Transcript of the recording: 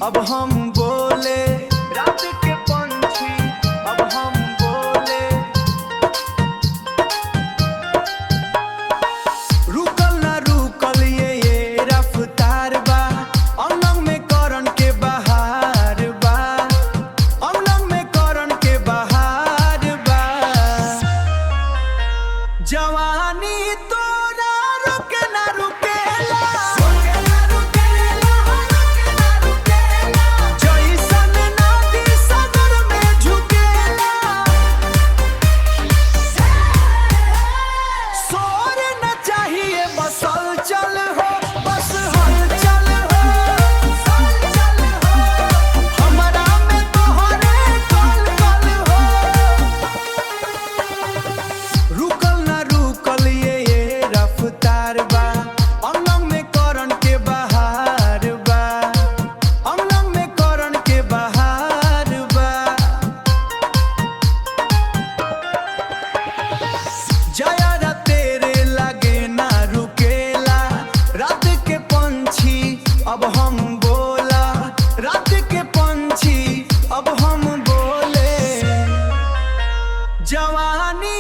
अब हम बोले, रात के पंछी अब हम बोले। रुकल ना रुकल ये रफ्तार बा, अंग अंग में करन के बहार बा, अंग अंग में करन के बहार बा। जवानी तोरा रुके ना रुकेला, जैसन नदी सागर में झुकेला। शोर न चाहिए बस हलचल हो, बस हलचल हो, हलचल हो। हमरा में तोहरे कल कल हो। रुकल ना रुकल ये रफ्तार बा, अंग अंग में करन के बहार बा, अंग अंग में करन के बहार बा। जया तेरे लगे ना रुकेला, रात के पंछी अब हम बोला, रात के पंछी अब हम बोले। जवानी